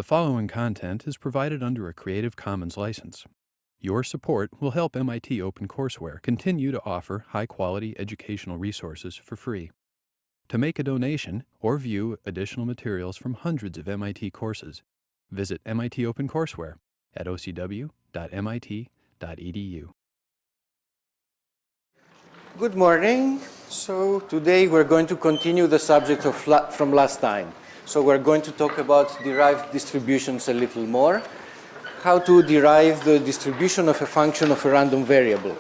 following content is provided under a Creative Commons license. Your support will help MIT OpenCourseware continue to offer high-quality educational resources for free. To make a donation or view additional materials from hundreds of MIT courses, visit MIT OpenCourseware at ocw.mit.edu. Good morning. So today we're going to continue the subject from last time. So we're going to talk about derived distributions a little more, how to derive the distribution of a function of a random variable.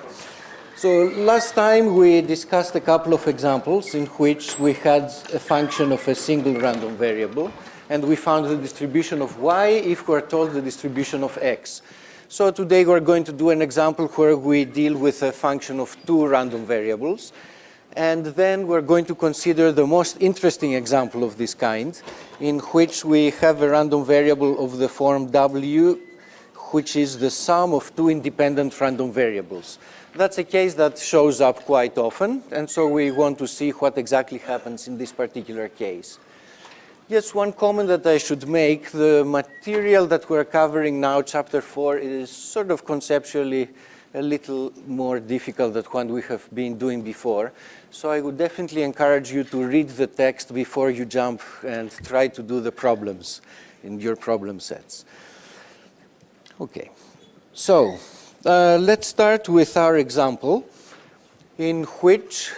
So last time we discussed a couple of examples in which we had a function of a single random variable, and we found the distribution of y if we're told the distribution of x. So today we're going to do an example where we deal with a function of two random variables. And then we're going to consider the most interesting example of this kind, in which we have a random variable of the form w, which is the sum of two independent random variables. That's a case that shows up quite often, and so we want to see what exactly happens in this particular case. Yes, one comment that I should make, the material that we're covering now, chapter 4, is sort of conceptually a little more difficult than what we have been doing before. So I would definitely encourage you to read the text before you jump and try to do the problems in your problem sets. Okay, so let's start with our example in which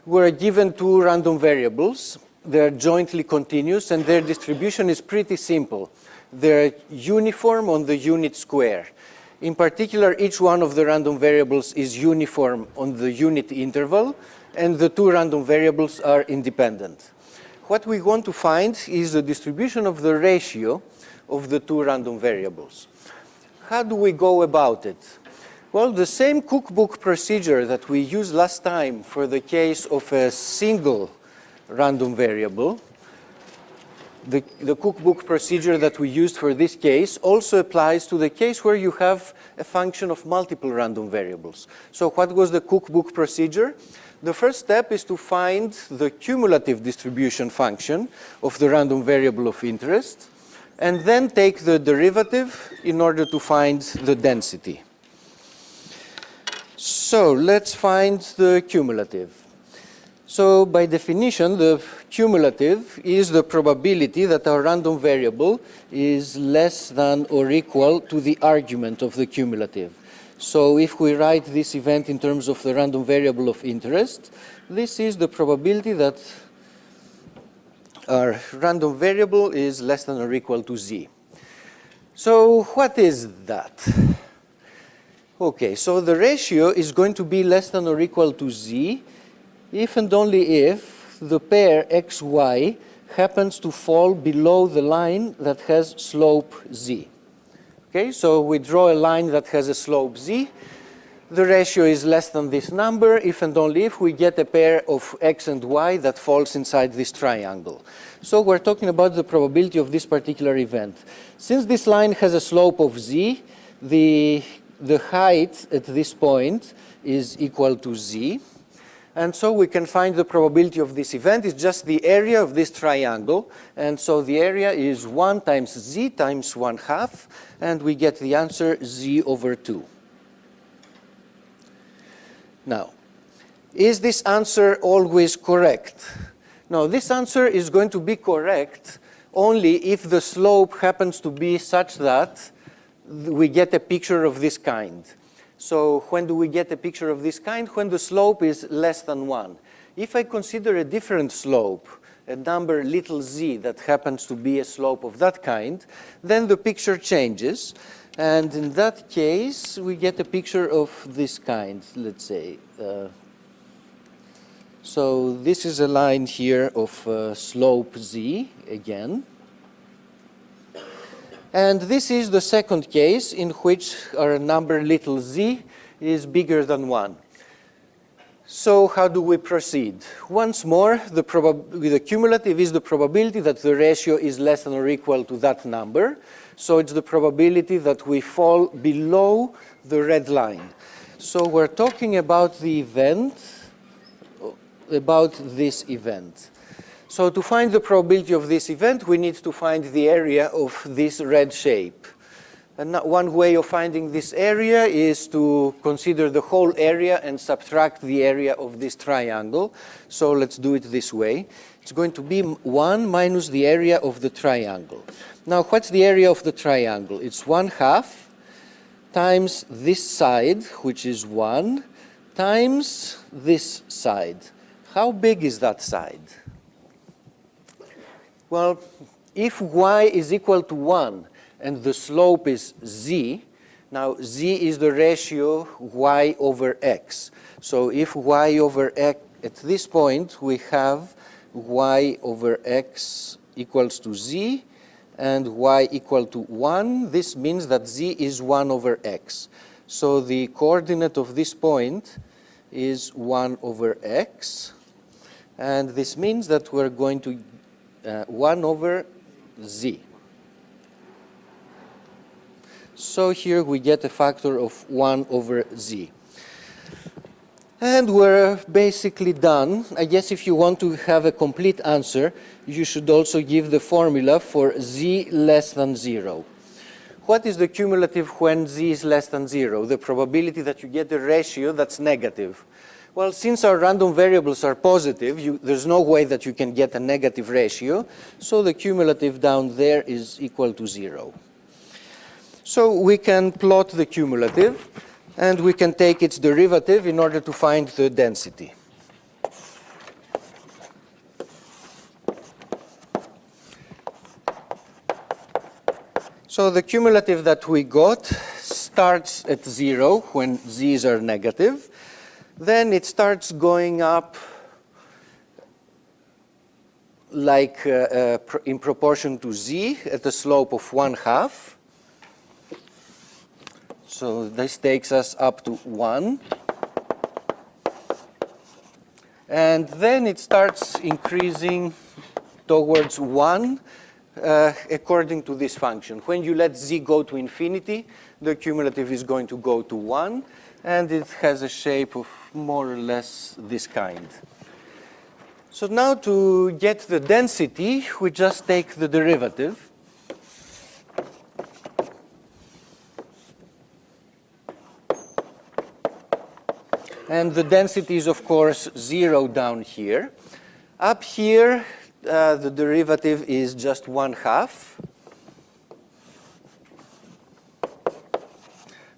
we're given two random variables. They're jointly continuous and their distribution is pretty simple. They're uniform on the unit square. In particular, each one of the random variables is uniform on the unit interval, and the two random variables are independent. What we want to find is the distribution of the ratio of the two random variables. How do we go about it? Well, the same cookbook procedure that we used last time for the case of a single random variable, the cookbook procedure that we used for this case also applies to the case where you have a function of multiple random variables. So what was the cookbook procedure? The first step is to find the cumulative distribution function of the random variable of interest, and then take the derivative in order to find the density. So let's find the cumulative. So by definition, the cumulative is the probability that our random variable is less than or equal to the argument of the cumulative. So if we write this event in terms of the random variable of interest, this is the probability that our random variable is less than or equal to z. So what is that? Okay, so the ratio is going to be less than or equal to z if and only if the pair xy happens to fall below the line that has slope z. Okay, so we draw a line that has a slope z. The ratio is less than this number if and only if we get a pair of x and y that falls inside this triangle. So we're talking about the probability of this particular event. Since this line has a slope of z, the height at this point is equal to z. And so we can find the probability of this event is just the area of this triangle. And so the area is 1 times z times 1/2. And we get the answer z over 2. Now, is this answer always correct? No, this answer is going to be correct only if the slope happens to be such that we get a picture of this kind. So when do we get a picture of this kind? When the slope is less than 1. If I consider a different slope, a number little z that happens to be a slope of that kind, then the picture changes. And in that case, we get a picture of this kind, let's say. So this is a line here of slope z again. And this is the second case in which our number little z is bigger than 1. So how do we proceed? Once more, the cumulative is the probability that the ratio is less than or equal to that number. So it's the probability that we fall below the red line. So we're talking about the event, about this event. So to find the probability of this event, we need to find the area of this red shape. And one way of finding this area is to consider the whole area and subtract the area of this triangle. So let's do it this way. It's going to be 1 minus the area of the triangle. Now, what's the area of the triangle? It's 1/2 times this side, which is 1, times this side. How big is that side? Well, if y is equal to 1 and the slope is z, now z is the ratio y over x. So if y over x, at this point, we have y over x equals to z, and y equal to 1, this means that z is 1 over x. So the coordinate of this point is 1 over x, and this means that we're going to 1 over z. So here we get a factor of 1 over z. And we're basically done. I guess if you want to have a complete answer, you should also give the formula for z less than 0. What is the cumulative when z is less than 0? The probability that you get a ratio that's negative. Well, since our random variables are positive, there's no way that you can get a negative ratio, so the cumulative down there is equal to 0. So we can plot the cumulative, and we can take its derivative in order to find the density. So the cumulative that we got starts at 0 when z's are negative. Then it starts going up like in proportion to z at a slope of 1/2. So this takes us up to 1. And then it starts increasing towards 1 according to this function. When you let z go to infinity, the cumulative is going to go to 1, and it has a shape of more or less this kind. So now to get the density, we just take the derivative. And the density is, of course, 0 down here. Up here, the derivative is just 1/2.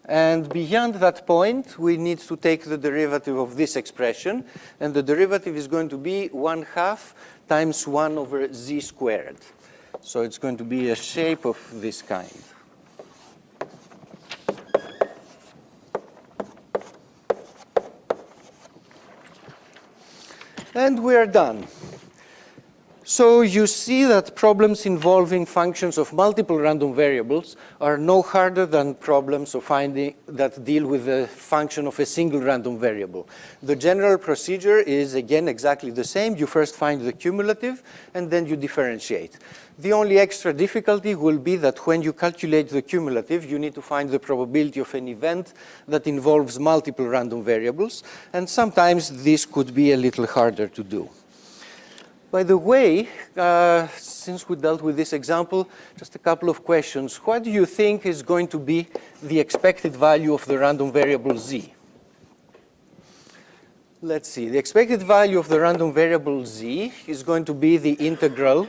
And beyond that point, we need to take the derivative of this expression. And the derivative is going to be 1/2 times 1 over z squared. So it's going to be a shape of this kind. And we are done. So you see that problems involving functions of multiple random variables are no harder than problems of finding that deal with the function of a single random variable. The general procedure is, again, exactly the same. You first find the cumulative, and then you differentiate. The only extra difficulty will be that when you calculate the cumulative, you need to find the probability of an event that involves multiple random variables, and sometimes this could be a little harder to do. By the way, since we dealt with this example, just a couple of questions. What do you think is going to be the expected value of the random variable z? Let's see. The expected value of the random variable z is going to be the integral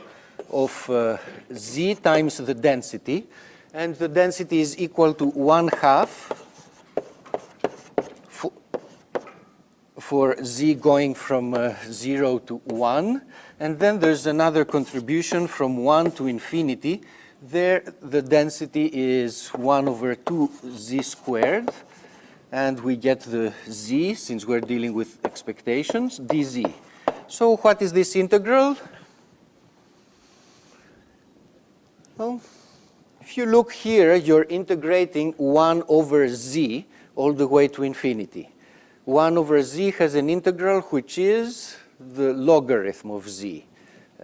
of z times the density. And the density is equal to 1/2 for z going from 0 to 1. And then there's another contribution from 1 to infinity. There, the density is 1 over 2 z squared. And we get the z, since we're dealing with expectations, dz. So what is this integral? Well, if you look here, you're integrating 1 over z all the way to infinity. 1 over z has an integral which is the logarithm of z.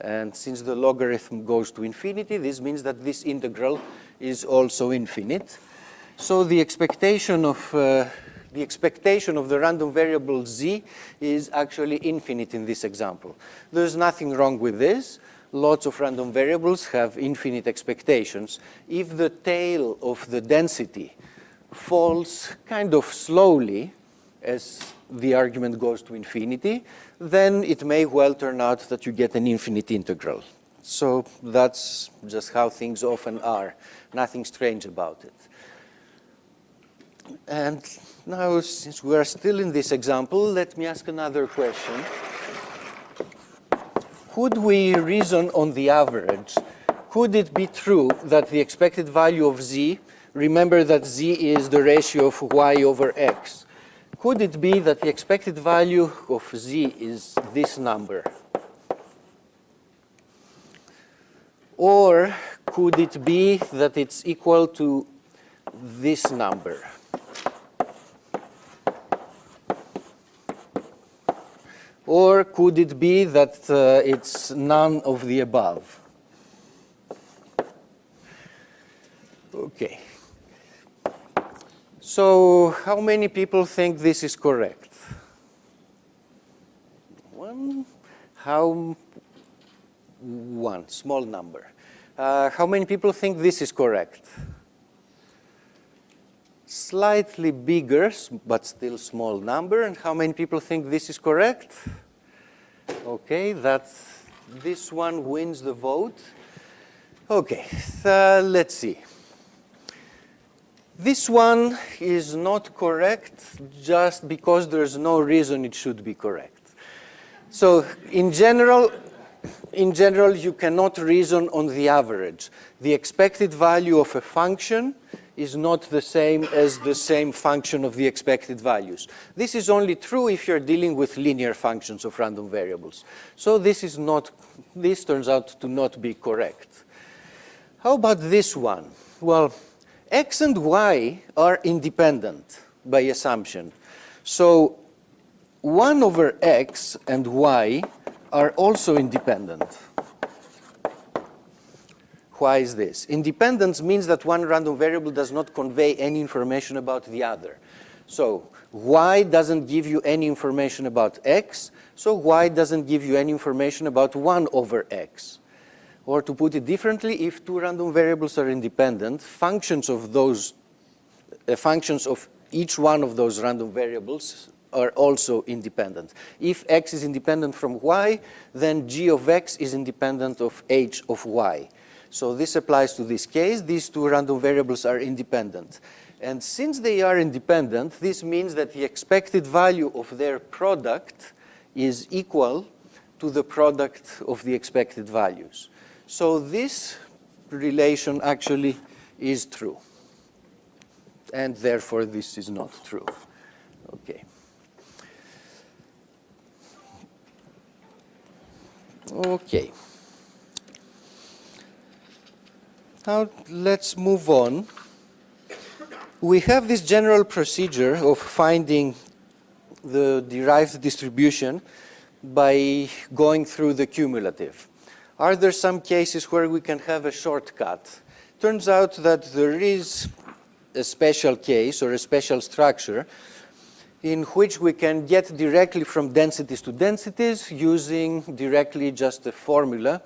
And since the logarithm goes to infinity, this means that this integral is also infinite. So the expectation of the expectation of the random variable z is actually infinite in this example. There's nothing wrong with this. Lots of random variables have infinite expectations. If the tail of the density falls kind of slowly as the argument goes to infinity, then it may well turn out that you get an infinite integral. So that's just how things often are. Nothing strange about it. And now, since we are still in this example, let me ask another question. Could we reason on the average? Could it be true that the expected value of z, remember that z is the ratio of y over x, could it be that the expected value of z is this number? Or could it be that it's equal to this number? Or could it be that it's none of the above? Okay. So how many people think this is correct? One, small number. How many people think this is correct? Slightly bigger, but still small number. And how many people think this is correct? Okay, this one wins the vote. Okay, let's see. This one is not correct just because there's no reason it should be correct. So in general, you cannot reason on the average. The expected value of a function is not the same as the same function of the expected values. This is only true if you're dealing with linear functions of random variables. So this turns out to not be correct. How about this one? Well, x and y are independent by assumption. So 1 over x and y are also independent. Why is this? Independence means that one random variable does not convey any information about the other. So y doesn't give you any information about x, so y doesn't give you any information about 1 over x. Or to put it differently, if two random variables are independent, functions of each one of those random variables are also independent. If x is independent from y, then g of x is independent of h of y. So this applies to this case. These two random variables are independent. And since they are independent, this means that the expected value of their product is equal to the product of the expected values. So this relation actually is true. And therefore, this is not true. Okay. Okay. Now let's move on. We have this general procedure of finding the derived distribution by going through the cumulative. Are there some cases where we can have a shortcut? Turns out that there is a special case or a special structure in which we can get directly from densities to densities using directly just a formula.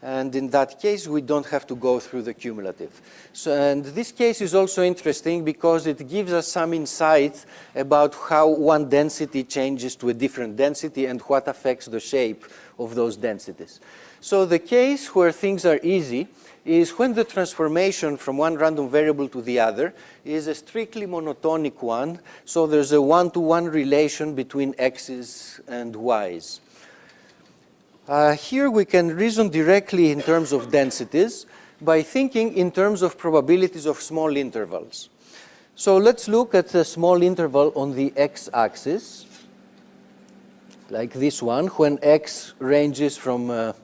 And in that case, we don't have to go through the cumulative. So, and this case is also interesting because it gives us some insight about how one density changes to a different density and what affects the shape of those densities. So the case where things are easy is when the transformation from one random variable to the other is a strictly monotonic one. So there's a one-to-one relation between x's and y's. Here we can reason directly in terms of densities by thinking in terms of probabilities of small intervals. So let's look at a small interval on the x-axis, like this one, when x ranges from,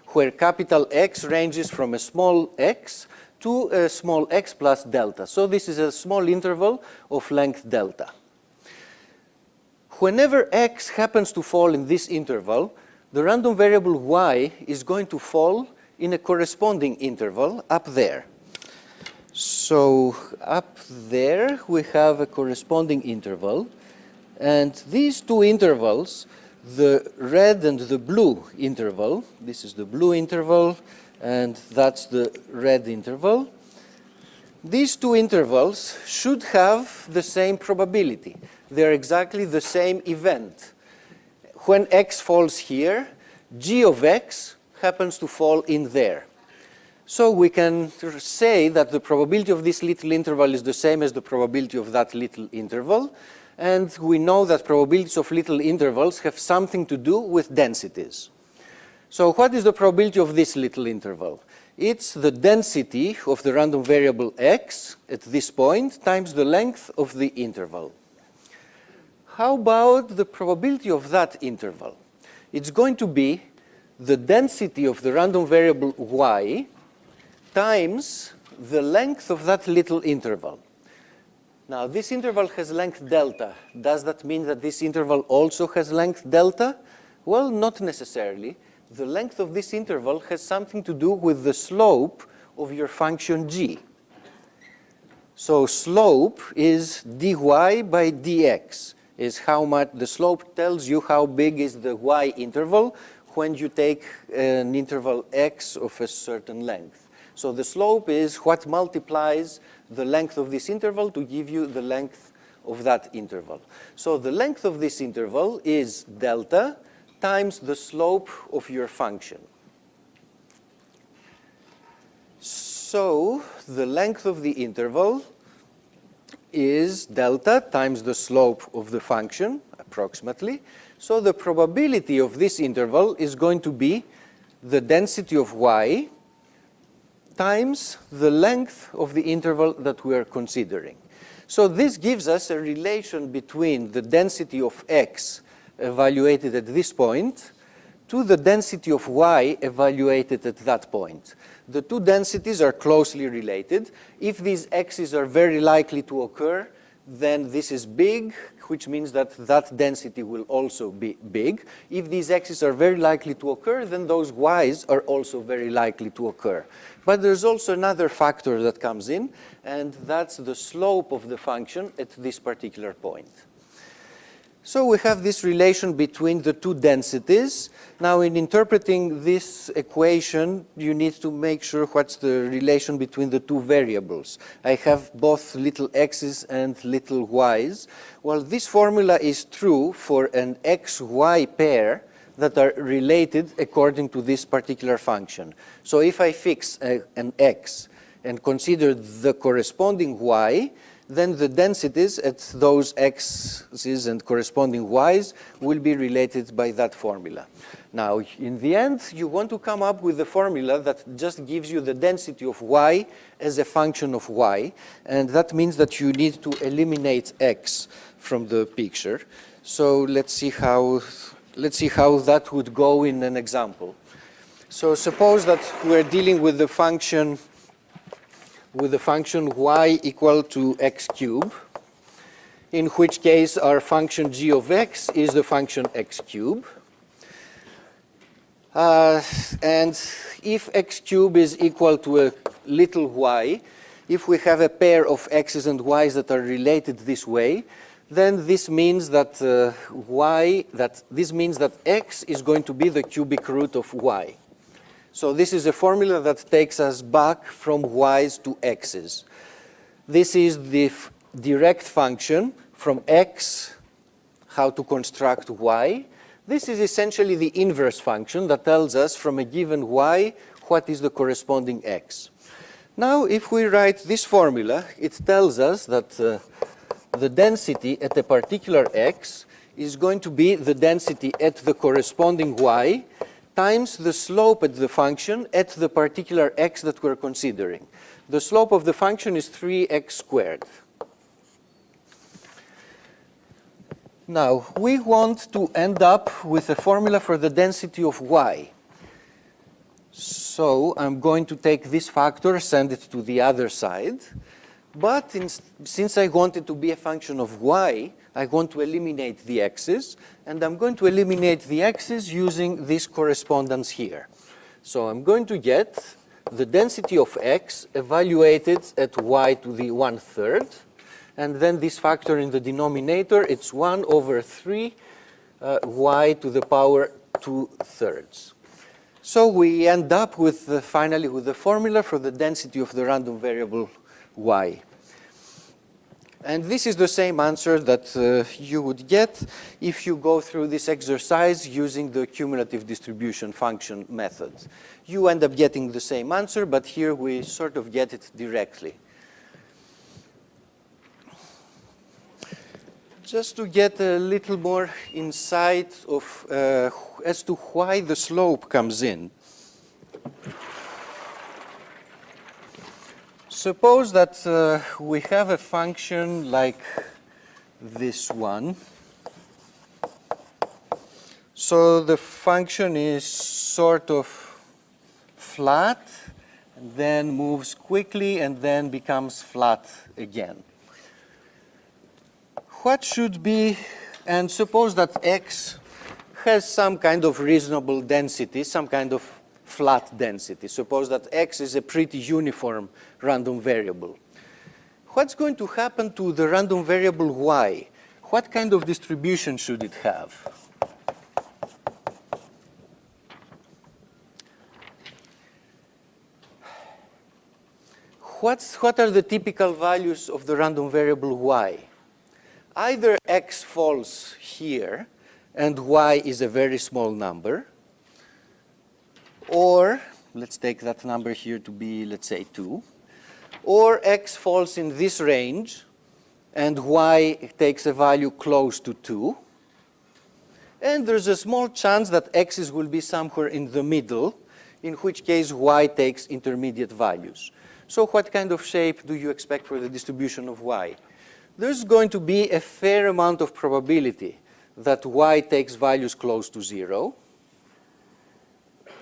where capital X ranges from a small x to a small x plus delta. So this is a small interval of length delta. Whenever x happens to fall in this interval, the random variable y is going to fall in a corresponding interval up there. So up there we have a corresponding interval, and these two intervals, the red and the blue interval, this is the blue interval and that's the red interval, these two intervals should have the same probability. They're exactly the same event. When x falls here, g of x happens to fall in there. So we can say that the probability of this little interval is the same as the probability of that little interval. And we know that probabilities of little intervals have something to do with densities. So what is the probability of this little interval? It's the density of the random variable x at this point times the length of the interval. How about the probability of that interval? It's going to be the density of the random variable y times the length of that little interval. Now, this interval has length delta. Does that mean that this interval also has length delta? Well, not necessarily. The length of this interval has something to do with the slope of your function g. So slope is dy by dx, is how much the slope tells you how big is the y interval when you take an interval x of a certain length. So the slope is what multiplies the length of this interval to give you the length of that interval. So the length of this interval is delta times the slope of your function. So the length of the interval is delta times the slope of the function, approximately. So the probability of this interval is going to be the density of y times the length of the interval that we are considering. So this gives us a relation between the density of x evaluated at this point to the density of y evaluated at that point. The two densities are closely related. If these x's are very likely to occur, then this is big, which means that that density will also be big. If these x's are very likely to occur, then those y's are also very likely to occur. But there's also another factor that comes in, and that's the slope of the function at this particular point. So we have this relation between the two densities. Now, in interpreting this equation, you need to make sure what's the relation between the two variables. I have both little x's and little y's. Well, this formula is true for an x-y pair that are related according to this particular function. So if I fix an x and consider the corresponding y, then the densities at those x's and corresponding y's will be related by that formula. Now, in the end, you want to come up with a formula that just gives you the density of y as a function of y, and that means that you need to eliminate x from the picture. So let's see how that would go in an example. So suppose that we're dealing with the function y equal to x cubed, in which case our function g of x is the function x cubed. And if x cubed is equal to a little y, if we have a pair of x's and y's that are related this way, then this means that x is going to be the cubic root of y. So this is a formula that takes us back from y's to x's. This is the direct function from x, how to construct y. This is essentially the inverse function that tells us from a given y what is the corresponding x. Now, if we write this formula, it tells us that the density at a particular x is going to be the density at the corresponding y times the slope at the function at the particular x that we're considering. The slope of the function is 3x squared. Now, we want to end up with a formula for the density of y. So I'm going to take this factor, send it to the other side. But since I want it to be a function of y, I want to eliminate the x's, and I'm going to eliminate the x's using this correspondence here. So I'm going to get the density of x evaluated at y to the 1/3. And then this factor in the denominator, it's 1 over 3 y to the power 2/3. So we end up with finally with the formula for the density of the random variable y. And this is the same answer that you would get if you go through this exercise using the cumulative distribution function method. You end up getting the same answer, but here we sort of get it directly. Just to get a little more insight of as to why the slope comes in. Suppose that we have a function like this one. So the function is sort of flat, and then moves quickly, and then becomes flat again. What should be, and suppose that x has some kind of reasonable density, some kind of flat density. Suppose that x is a pretty uniform random variable. What's going to happen to the random variable y? What kind of distribution should it have? What are the typical values of the random variable y? Either x falls here, and y is a very small number, or, let's take that number here to be, let's say, 2, or x falls in this range, and y takes a value close to 2, and there's a small chance that x's will be somewhere in the middle, in which case y takes intermediate values. So what kind of shape do you expect for the distribution of y? There's going to be a fair amount of probability that y takes values close to 0.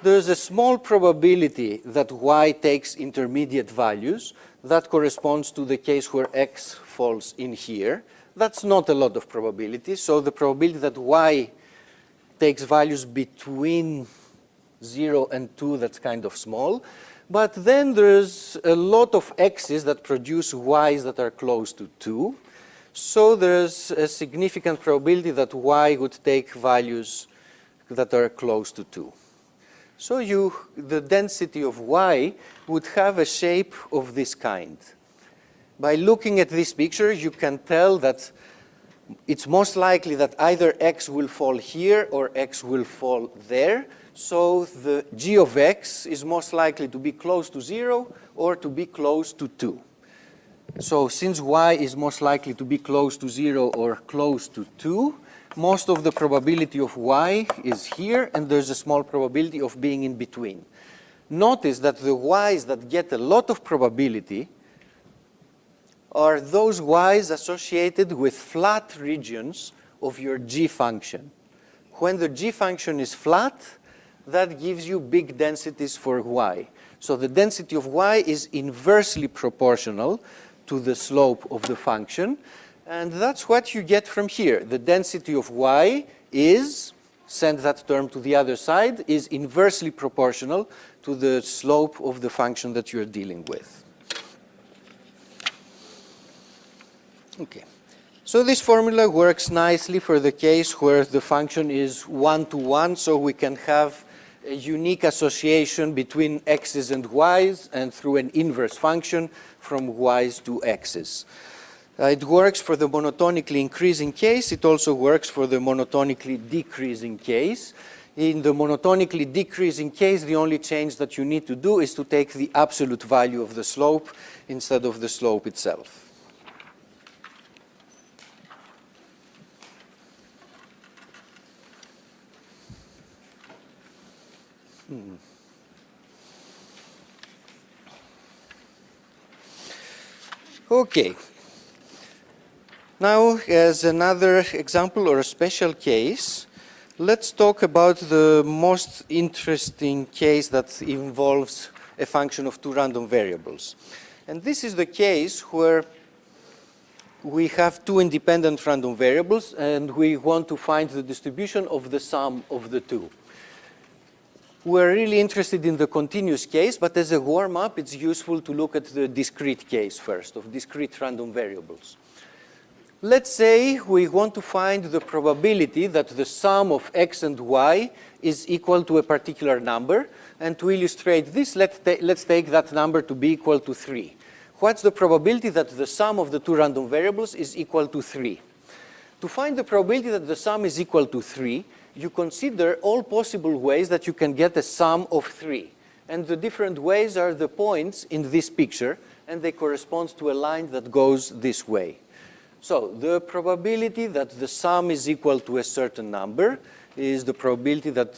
There's a small probability that y takes intermediate values. That corresponds to the case where x falls in here. That's not a lot of probability. So the probability that y takes values between 0 and 2, that's kind of small. But then there's a lot of x's that produce y's that are close to 2. So there's a significant probability that y would take values that are close to 2. So the density of y would have a shape of this kind. By looking at this picture, you can tell that it's most likely that either x will fall here or x will fall there. So the g of x is most likely to be close to 0 or to be close to 2. So since y is most likely to be close to 0 or close to 2, most of the probability of y is here, and there's a small probability of being in between. Notice that the y's that get a lot of probability are those y's associated with flat regions of your g function. When the g function is flat, that gives you big densities for y. So the density of y is inversely proportional to the slope of the function. And that's what you get from here. The density of y is, send that term to the other side, is inversely proportional to the slope of the function that you're dealing with. Okay. So this formula works nicely for the case where the function is 1-to-1, so we can have a unique association between x's and y's, and through an inverse function from y's to x's. It works for the monotonically increasing case. It also works for the monotonically decreasing case. In the monotonically decreasing case, the only change that you need to do is to take the absolute value of the slope instead of the slope itself. Okay. Now, as another example or a special case, let's talk about the most interesting case that involves a function of two random variables. And this is the case where we have two independent random variables, and we want to find the distribution of the sum of the two. we're really interested in the continuous case, but as a warm-up, it's useful to look at the discrete case first, of discrete random variables. Let's say we want to find the probability that the sum of x and y is equal to a particular number. And to illustrate this, let's take that number to be equal to 3. What's the probability that the sum of the two random variables is equal to 3? To find the probability that the sum is equal to 3, you consider all possible ways that you can get a sum of 3. And the different ways are the points in this picture, and they correspond to a line that goes this way. So the probability that the sum is equal to a certain number is the probability that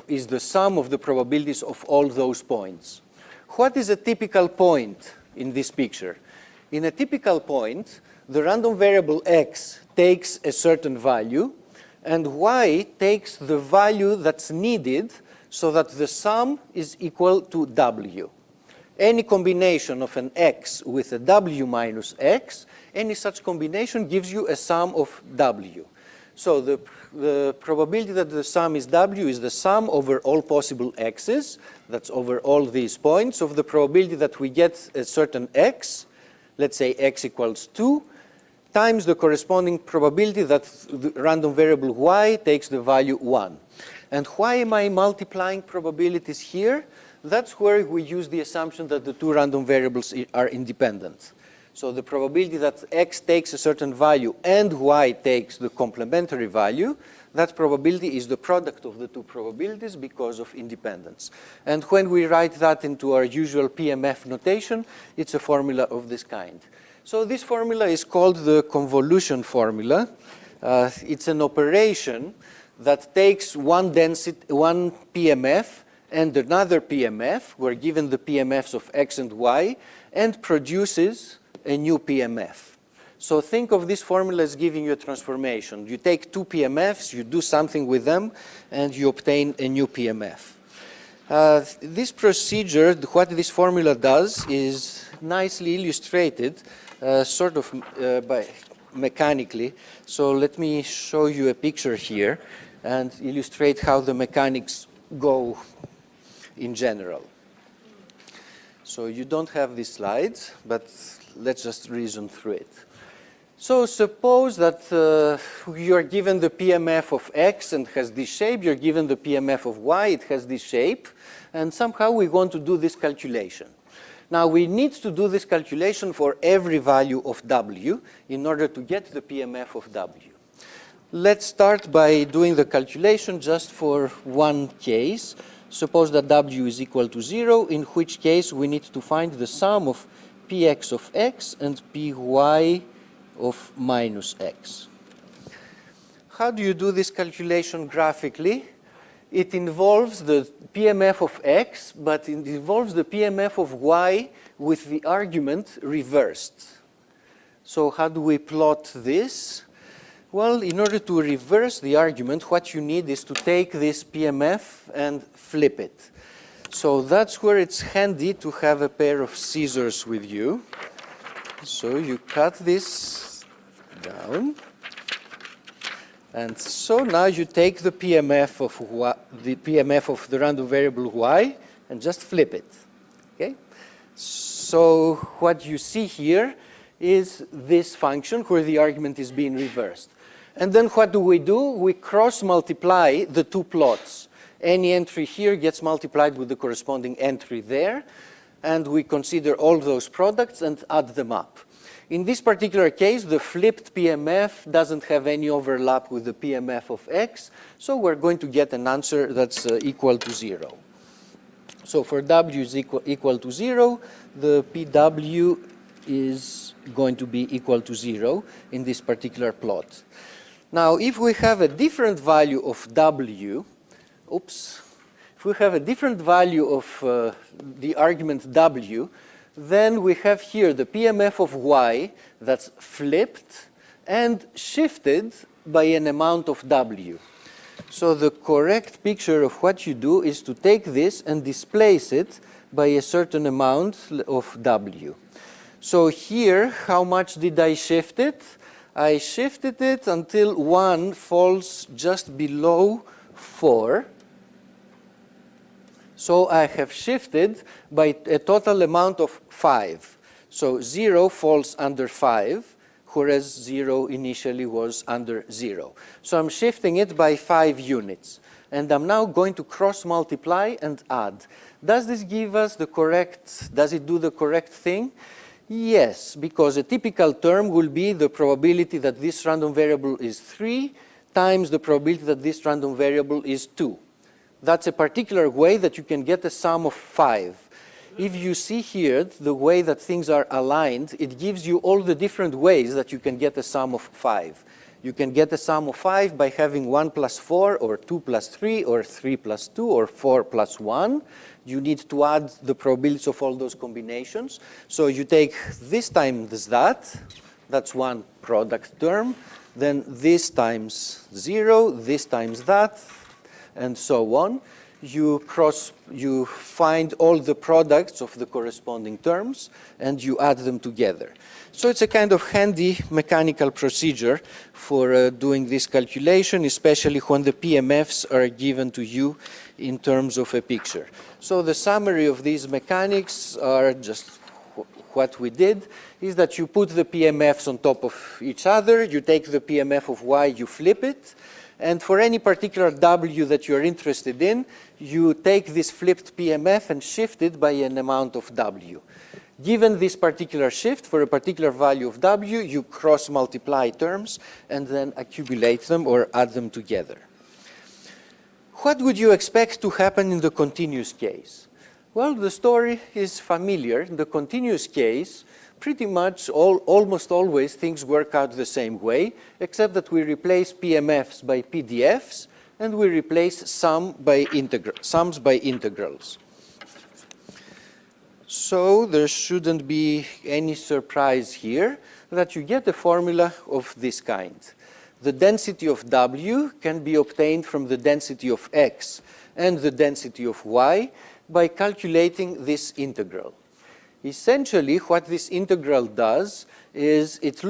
is the sum of the probabilities of all those points. What is a typical point in this picture? In a typical point, the random variable x takes a certain value, and y takes the value that's needed so that the sum is equal to w. Any combination of an x with a w minus x, any such combination gives you a sum of w. So the probability that the sum is w is the sum over all possible x's, that's over all these points, of the probability that we get a certain x, let's say x equals 2, times the corresponding probability that the random variable y takes the value 1. And why am I multiplying probabilities here? That's where we use the assumption that the two random variables are independent. So the probability that x takes a certain value and y takes the complementary value, that probability is the product of the two probabilities because of independence. And when we write that into our usual PMF notation, it's a formula of this kind. So this formula is called the convolution formula. It's an operation that takes one PMF and another PMF, we're given the PMFs of x and y, and produces a new PMF. So think of this formula as giving you a transformation. You take two PMFs, you do something with them, and you obtain a new PMF. This procedure, what this formula does, is nicely illustrated sort of by mechanically. So let me show you a picture here and illustrate how the mechanics go in general. So you don't have these slides, but let's just reason through it. So suppose that you are given the PMF of x and has this shape, you're given the PMF of y, it has this shape, and somehow we want to do this calculation. Now we need to do this calculation for every value of w in order to get the PMF of w. Let's start by doing the calculation just for one case. Suppose that w is equal to 0, in which case we need to find the sum of px of x and py of minus x. How do you do this calculation graphically? It involves the PMF of x, but it involves the PMF of y with the argument reversed. So how do we plot this? Well, in order to reverse the argument, what you need is to take this PMF and flip it. So that's where it's handy to have a pair of scissors with you. So you cut this down. And so now you take the PMF of y, the PMF of the random variable y and just flip it. Okay? So what you see here is this function where the argument is being reversed. And then what do? We cross multiply the two plots. Any entry here gets multiplied with the corresponding entry there, and we consider all those products and add them up. In this particular case, the flipped PMF doesn't have any overlap with the PMF of x, so we're going to get an answer that's equal to 0. So for w is equal to 0, the PW is going to be equal to 0 in this particular plot. Now, if we have a different value of w, if we have a different value of the argument w, then we have here the PMF of y that's flipped and shifted by an amount of w. So the correct picture of what you do is to take this and displace it by a certain amount of w. So here, how much did I shift it? I shifted it until 1 falls just below 4. So I have shifted by a total amount of 5. So 0 falls under 5, whereas 0 initially was under 0. So I'm shifting it by 5 units. And I'm now going to cross-multiply and add. Does this give us the correct, does it do the correct thing? Yes, because a typical term will be the probability that this random variable is 3 times the probability that this random variable is 2. That's a particular way that you can get a sum of 5. If you see here the way that things are aligned, it gives you all the different ways that you can get a sum of 5. You can get a sum of 5 by having 1 plus 4, or 2 plus 3, or 3 plus 2, or 4 plus 1. You need to add the probabilities of all those combinations. So you take this times that, that's one product term, then this times 0, this times that, and so on. You find all the products of the corresponding terms, and you add them together. So it's a kind of handy mechanical procedure for doing this calculation, especially when the PMFs are given to you in terms of a picture. So the summary of these mechanics are just what we did, is that you put the PMFs on top of each other, you take the PMF of y, you flip it, and for any particular w that you're interested in, you take this flipped PMF and shift it by an amount of w. Given this particular shift for a particular value of w, you cross-multiply terms and then accumulate them or add them together. What would you expect to happen in the continuous case? Well, the story is familiar. In the continuous case, pretty much almost always things work out the same way, except that we replace PMFs by PDFs and we replace sums by integrals. So there shouldn't be any surprise here that you get a formula of this kind. The density of W can be obtained from the density of X and the density of Y by calculating this integral. Essentially, what this integral does is it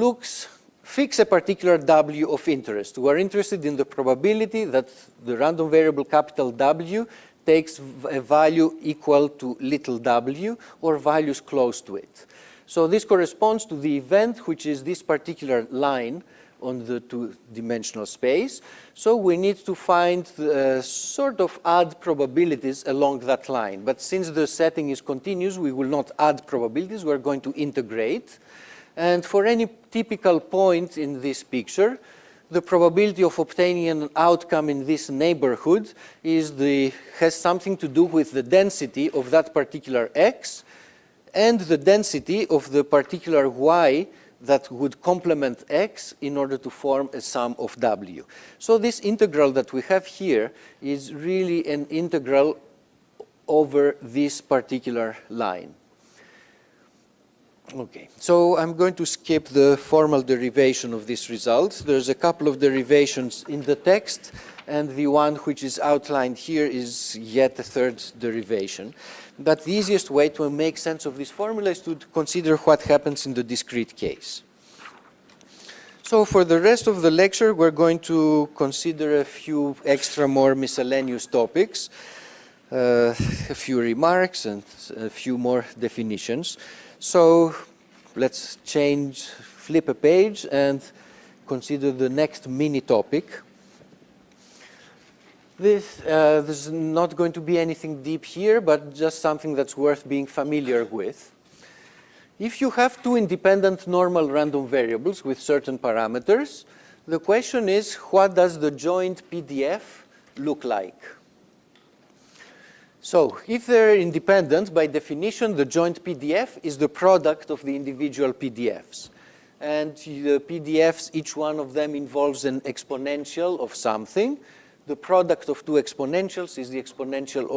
fix a particular W of interest. We are interested in the probability that the random variable capital W takes a value equal to little w or values close to it. So this corresponds to the event, which is this particular line on the two-dimensional space. So we need to find sort of add probabilities along that line. But since the setting is continuous, we will not add probabilities. We're going to integrate. And for any typical point in this picture, the probability of obtaining an outcome in this neighborhood has something to do with the density of that particular x and the density of the particular y that would complement x in order to form a sum of w. So this integral that we have here is really an integral over this particular line. Okay, so I'm going to skip the formal derivation of this result. There's a couple of derivations in the text, and the one which is outlined here is yet a third derivation. But the easiest way to make sense of this formula is to consider what happens in the discrete case. So for the rest of the lecture, we're going to consider a few extra more miscellaneous topics, a few remarks, and a few more definitions. So let's flip a page and consider the next mini topic. There's not going to be anything deep here, but just something that's worth being familiar with. If you have two independent normal random variables with certain parameters, the question is, what does the joint PDF look like? So if they're independent, by definition, the joint PDF is the product of the individual PDFs. And the PDFs, each one of them involves an exponential of something. The product of two exponentials is the exponential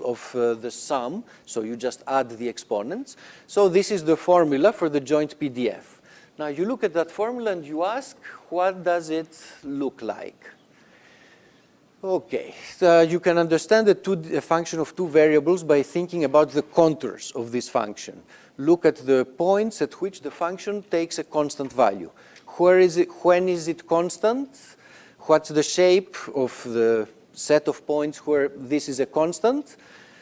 of the sum. So you just add the exponents. So this is the formula for the joint PDF. Now you look at that formula and you ask, what does it look like? Okay, so you can understand a function of two variables by thinking about the contours of this function. Look at the points at which the function takes a constant value. Where is it? When is it constant? What's the shape of the set of points where this is a constant.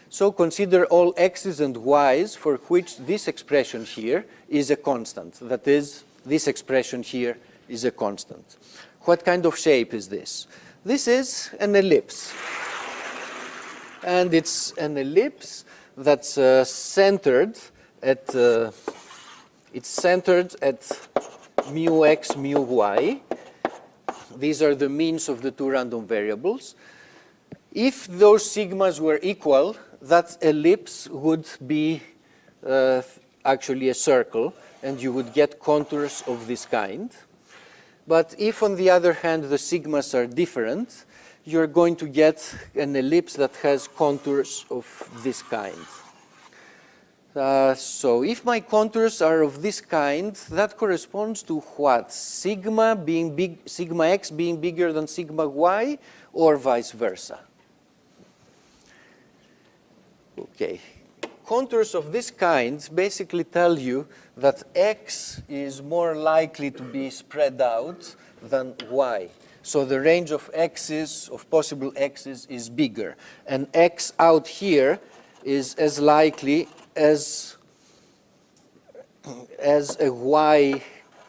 So consider all x's and y's for which this expression here is a constant. That is, this expression here is a constant. What kind of shape is this? This is an ellipse. And it's an ellipse that's centered at mu x, mu y. These are the means of the two random variables. If those sigmas were equal, that ellipse would be actually a circle, and you would get contours of this kind. But if, on the other hand, the sigmas are different, you're going to get an ellipse that has contours of this kind. So if my contours are of this kind, that corresponds to what? Sigma x being bigger than sigma y, or vice versa? Okay. Contours of this kind basically tell you that x is more likely to be spread out than y. So the range of x's, of possible x's, is bigger. And x out here is as likely as a y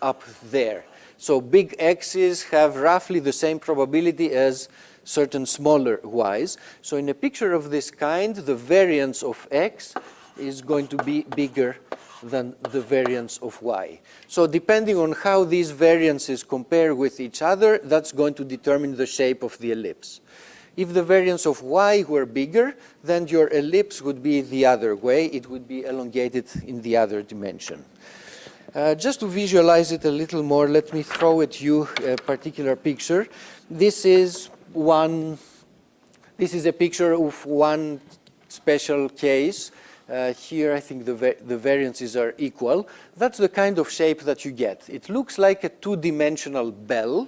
up there. So big x's have roughly the same probability as certain smaller y's. So in a picture of this kind, the variance of x is going to be bigger than the variance of y. So depending on how these variances compare with each other, that's going to determine the shape of the ellipse. If the variance of y were bigger, then your ellipse would be the other way. It would be elongated in the other dimension. Just to visualize it a little more, let me throw at you a particular picture. This is a picture of one special case. Here, I think the variances are equal. That's the kind of shape that you get. It looks like a two-dimensional bell.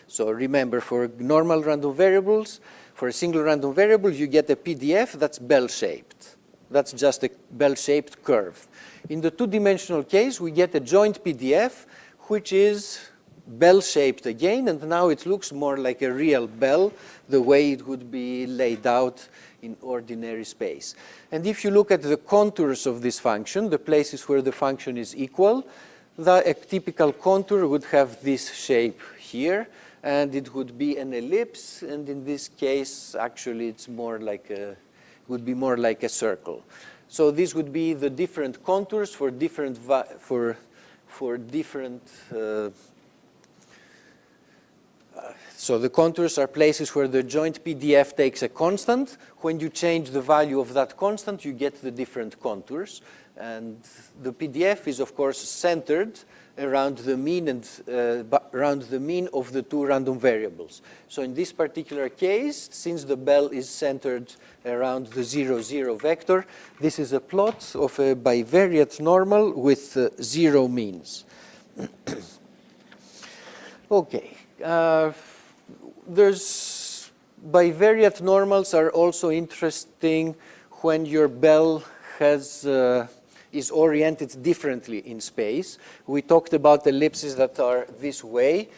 So remember, for normal random variables, for a single random variable, you get a PDF that's bell-shaped. That's just a bell-shaped curve. In the two-dimensional case, we get a joint PDF, which is bell-shaped again, and now it looks more like a real bell, the way it would be laid out in ordinary space. And if you look at the contours of this function, the places where the function is equal, a typical contour would have this shape here, and it would be an ellipse, and in this case, actually, it's more like would be more like a circle. So these would be the different contours for different so the contours are places where the joint PDF takes a constant. When you change the value of that constant, you get the different contours. And the PDF is, of course, centered around the mean around the mean of the two random variables. So in this particular case, since the bell is centered around the 0, 0 vector, this is a plot of a bivariate normal with 0 means. Okay. There's bivariate normals are also interesting when your bell is oriented differently in space. We talked about ellipses that are this way,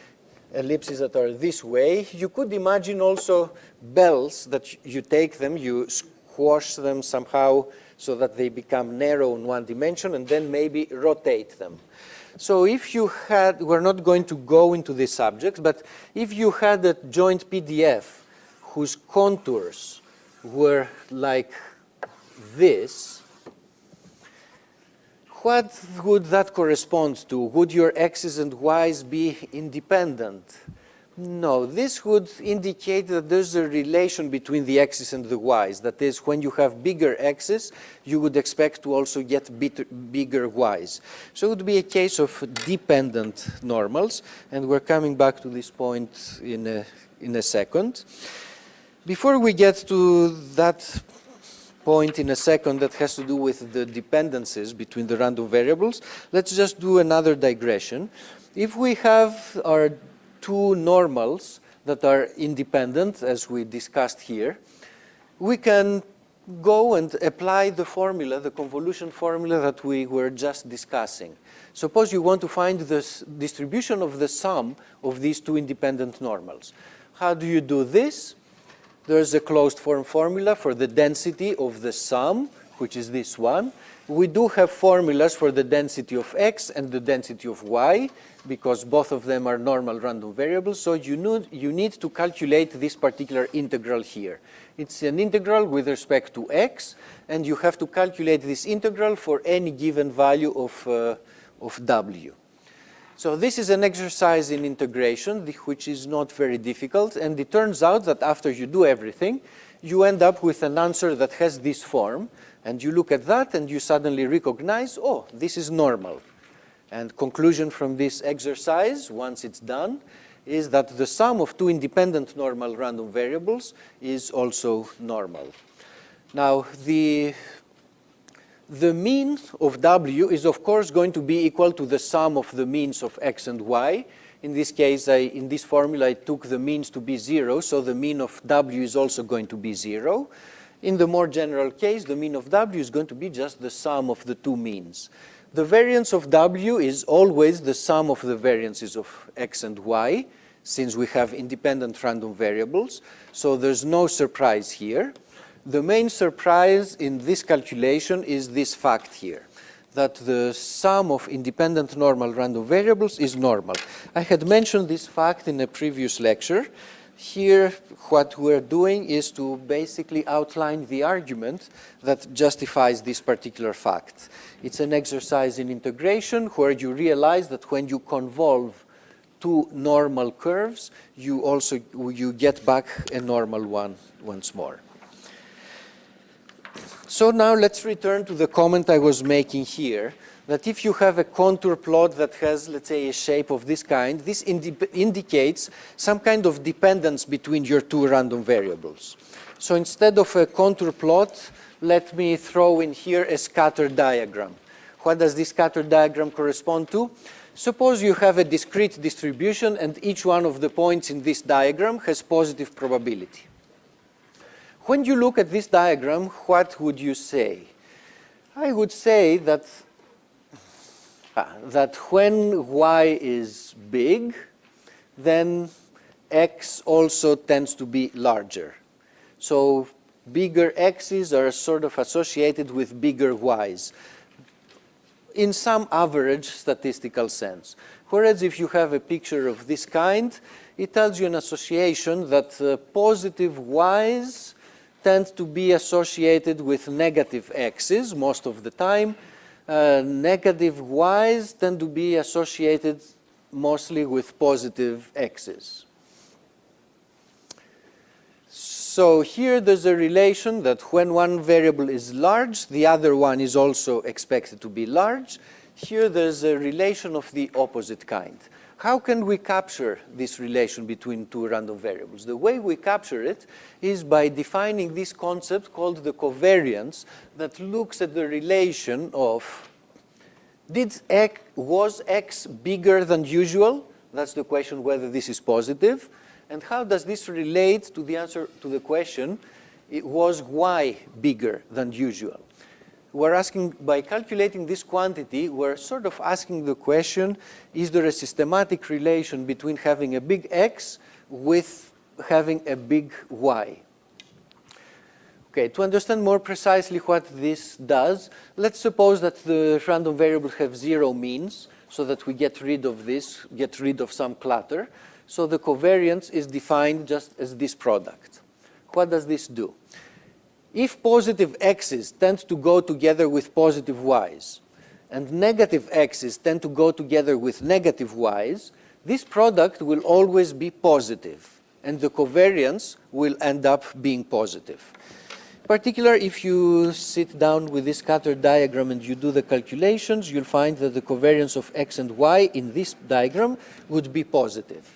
ellipses that are this way. You could imagine also bells that you take them, you squash them somehow so that they become narrow in one dimension, and then maybe rotate them. So if you had, we're not going to go into this subject, but if you had a joint PDF whose contours were like this, what would that correspond to? Would your x's and y's be independent? No, this would indicate that there's a relation between the x's and the y's. That is, when you have bigger x's, you would expect to also get bigger y's. So it would be a case of dependent normals, and we're coming back to this point in a second. Before we get to that point in a second that has to do with the dependencies between the random variables, let's just do another digression. If we have our two normals that are independent, as we discussed here, we can go and apply the formula, the convolution formula that we were just discussing. Suppose you want to find the distribution of the sum of these two independent normals. How do you do this? there's a closed form formula for the density of the sum, which is this one. We do have formulas for the density of x and the density of y, because both of them are normal random variables, so you need to calculate this particular integral here. It's an integral with respect to x, and you have to calculate this integral for any given value of w. So this is an exercise in integration, which is not very difficult, and it turns out that after you do everything, you end up with an answer that has this form, and you look at that and you suddenly recognize, oh, this is normal. And conclusion from this exercise, once it's done, is that the sum of two independent normal random variables is also normal. Now, the mean of w is, of course, going to be equal to the sum of the means of x and y. In this case, in this formula, I took the means to be 0, so the mean of w is also going to be 0. In the more general case, the mean of w is going to be just the sum of the two means. The variance of w is always the sum of the variances of x and y, since we have independent random variables, so there's no surprise here. The main surprise in this calculation is this fact here, that the sum of independent normal random variables is normal. I had mentioned this fact in a previous lecture. Here, what we're doing is to basically outline the argument that justifies this particular fact. It's an exercise in integration where you realize that when you convolve two normal curves, you get back a normal one once more. So now let's return to the comment I was making here, that if you have a contour plot that has, let's say, a shape of this kind, this indicates some kind of dependence between your two random variables. So instead of a contour plot, let me throw in here a scatter diagram. What does this scatter diagram correspond to? Suppose you have a discrete distribution and each one of the points in this diagram has positive probability. When you look at this diagram, what would you say? I would say that when y is big, then x also tends to be larger. So bigger x's are sort of associated with bigger y's in some average statistical sense. Whereas if you have a picture of this kind, it tells you an association that positive y's tend to be associated with negative x's most of the time. Negative y's tend to be associated mostly with positive x's. So here there's a relation that when one variable is large, the other one is also expected to be large. Here there's a relation of the opposite kind. How can we capture this relation between two random variables? The way we capture it is by defining this concept called the covariance that looks at the relation of was x bigger than usual? That's the question whether this is positive. And how does this relate to the answer to the question, was y bigger than usual? We're asking, by calculating this quantity, we're sort of asking the question, is there a systematic relation between having a big x with having a big y? Okay, to understand more precisely what this does, let's suppose that the random variables have zero means, so that we get rid of this, get rid of some clutter. So the covariance is defined just as this product. What does this do? If positive x's tend to go together with positive y's, and negative x's tend to go together with negative y's, this product will always be positive, and the covariance will end up being positive. Particularly if you sit down with this scatter diagram and you do the calculations, you'll find that the covariance of x and y in this diagram would be positive.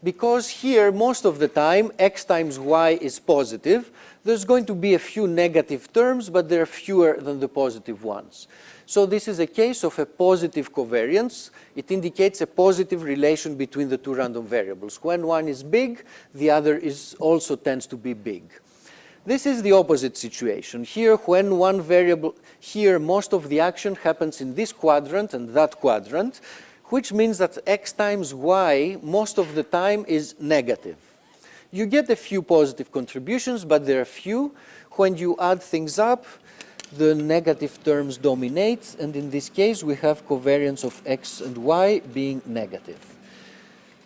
Because here, most of the time, x times y is positive, there's going to be a few negative terms, but they're fewer than the positive ones. So this is a case of a positive covariance. It indicates a positive relation between the two random variables. When one is big, the other also tends to be big. This is the opposite situation. Here, when one variable, here most of the action happens in this quadrant and that quadrant, which means that x times y most of the time is negative. You get a few positive contributions, but there are few. When you add things up, the negative terms dominate, and in this case we have covariance of x and y being negative.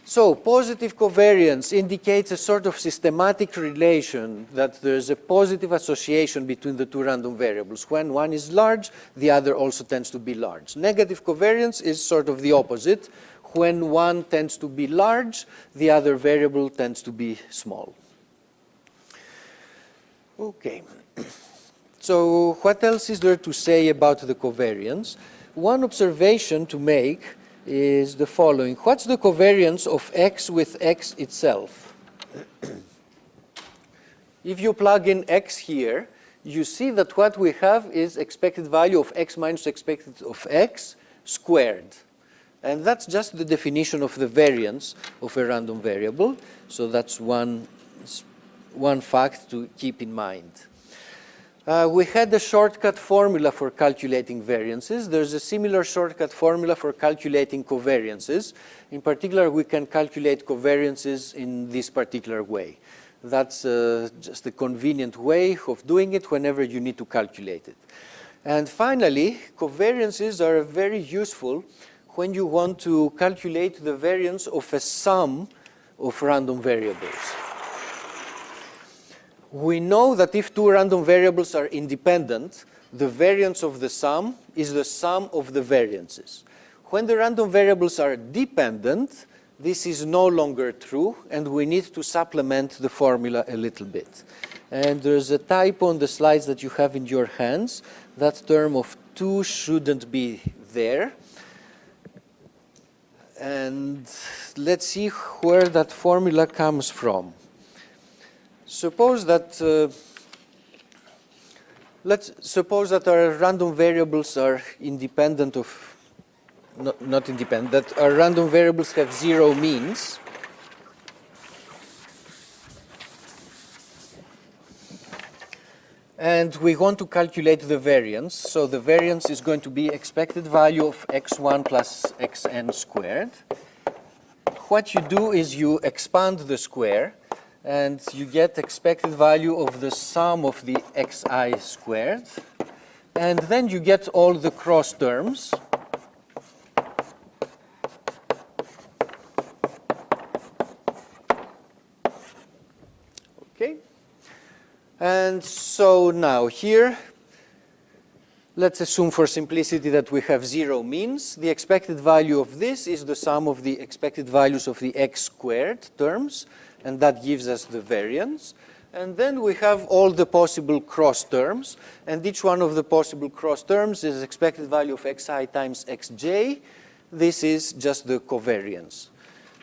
So positive covariance indicates a sort of systematic relation, that there's a positive association between the two random variables. When one is large, the other also tends to be large. Negative covariance is sort of the opposite. When one tends to be large, the other variable tends to be small. Okay. So what else is there to say about the covariance? One observation to make is the following. What's the covariance of x with x itself? If you plug in x here, you see that what we have is expected value of x minus expected of x squared. And that's just the definition of the variance of a random variable. So that's one fact to keep in mind. We had a shortcut formula for calculating variances. There's a similar shortcut formula for calculating covariances. In particular, we can calculate covariances in this particular way. That's just a convenient way of doing it whenever you need to calculate it. And finally, covariances are very useful when you want to calculate the variance of a sum of random variables. We know that if two random variables are independent, the variance of the sum is the sum of the variances. When the random variables are dependent, this is no longer true, and we need to supplement the formula a little bit. And there's a typo on the slides that you have in your hands. That term of 2 shouldn't be there. And let's see where that formula comes from. Suppose that let's suppose that our random variables are independent of, not independent, that our random variables have 0 means. And we want to calculate the variance. So the variance is going to be expected value of x1 plus xn squared. What you do is you expand the square, and you get expected value of the sum of the xi squared. And then you get all the cross terms. Okay. And so now here, let's assume for simplicity that we have 0 means. The expected value of this is the sum of the expected values of the x squared terms, and that gives us the variance. And then we have all the possible cross terms, and each one of the possible cross terms is expected value of xi times xj. This is just the covariance.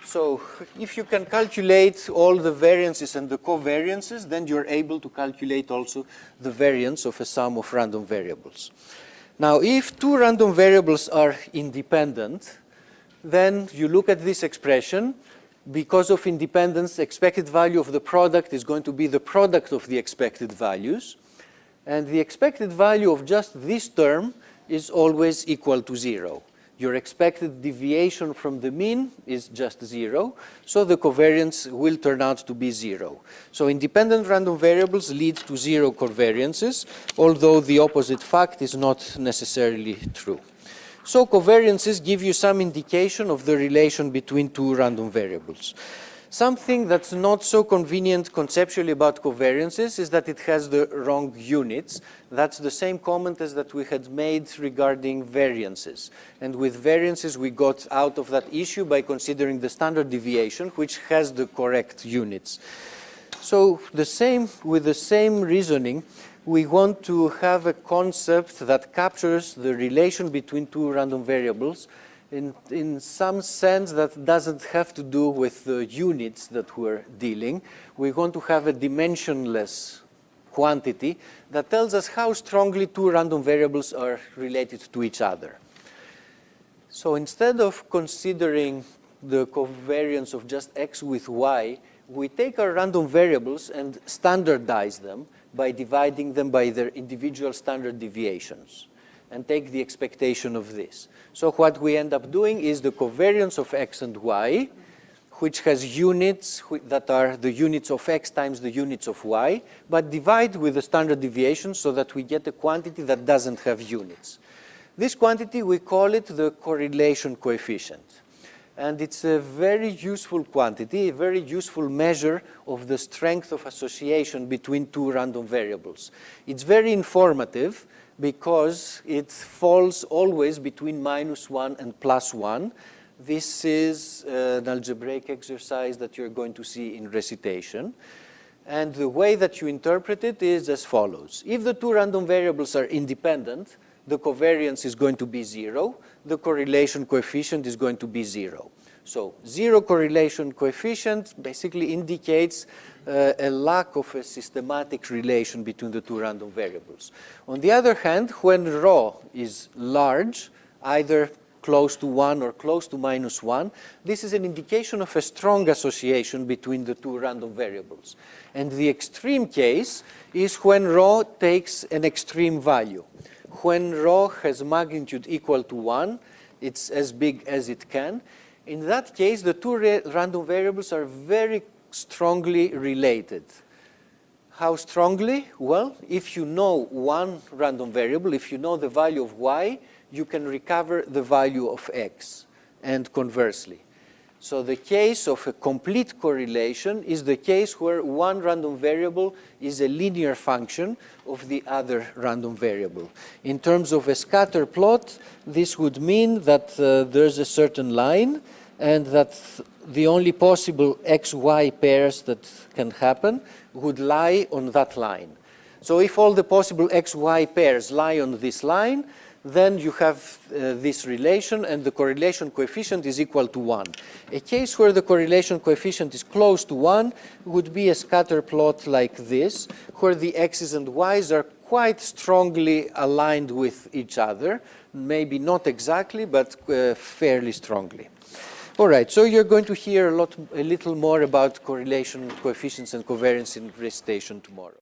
So if you can calculate all the variances and the covariances, then you're able to calculate also the variance of a sum of random variables. Now, if two random variables are independent, then you look at this expression. Because of independence, expected value of the product is going to be the product of the expected values. And the expected value of just this term is always equal to 0. Your expected deviation from the mean is just 0, so the covariance will turn out to be 0. So independent random variables lead to 0 covariances, although the opposite fact is not necessarily true. So covariances give you some indication of the relation between two random variables. Something that's not so convenient conceptually about covariances is that it has the wrong units. That's the same comment as that we had made regarding variances. And with variances, we got out of that issue by considering the standard deviation, which has the correct units. So with the same reasoning, we want to have a concept that captures the relation between two random variables in some sense that doesn't have to do with the units that we're dealing. We want to have a dimensionless quantity that tells us how strongly two random variables are related to each other. So instead of considering the covariance of just x with y, we take our random variables and standardize them by dividing them by their individual standard deviations and take the expectation of this. So what we end up doing is the covariance of x and y, which has units that are the units of x times the units of y, but divide with the standard deviation so that we get a quantity that doesn't have units. This quantity, we call it the correlation coefficient. And it's a very useful quantity, a very useful measure of the strength of association between two random variables. It's very informative because it falls always between -1 and +1. This is an algebraic exercise that you're going to see in recitation. And the way that you interpret it is as follows. If the two random variables are independent, the covariance is going to be 0. The correlation coefficient is going to be 0. So 0 correlation coefficient basically indicates a lack of a systematic relation between the two random variables. On the other hand, when rho is large, either close to 1 or close to -1, this is an indication of a strong association between the two random variables. And the extreme case is when rho takes an extreme value. When rho has magnitude equal to 1, it's as big as it can. In that case, the two random variables are very strongly related. How strongly? Well, if you know one random variable, if you know the value of y, you can recover the value of x, and conversely. So the case of a complete correlation is the case where one random variable is a linear function of the other random variable. In terms of a scatter plot, this would mean that there's a certain line and that the only possible xy pairs that can happen would lie on that line. So if all the possible xy pairs lie on this line, then you have this relation and the correlation coefficient is equal to 1. A case where the correlation coefficient is close to 1 would be a scatter plot like this, where the x's and y's are quite strongly aligned with each other, maybe not exactly, but fairly strongly. All right, so you're going to hear a little more about correlation coefficients and covariance in recitation tomorrow.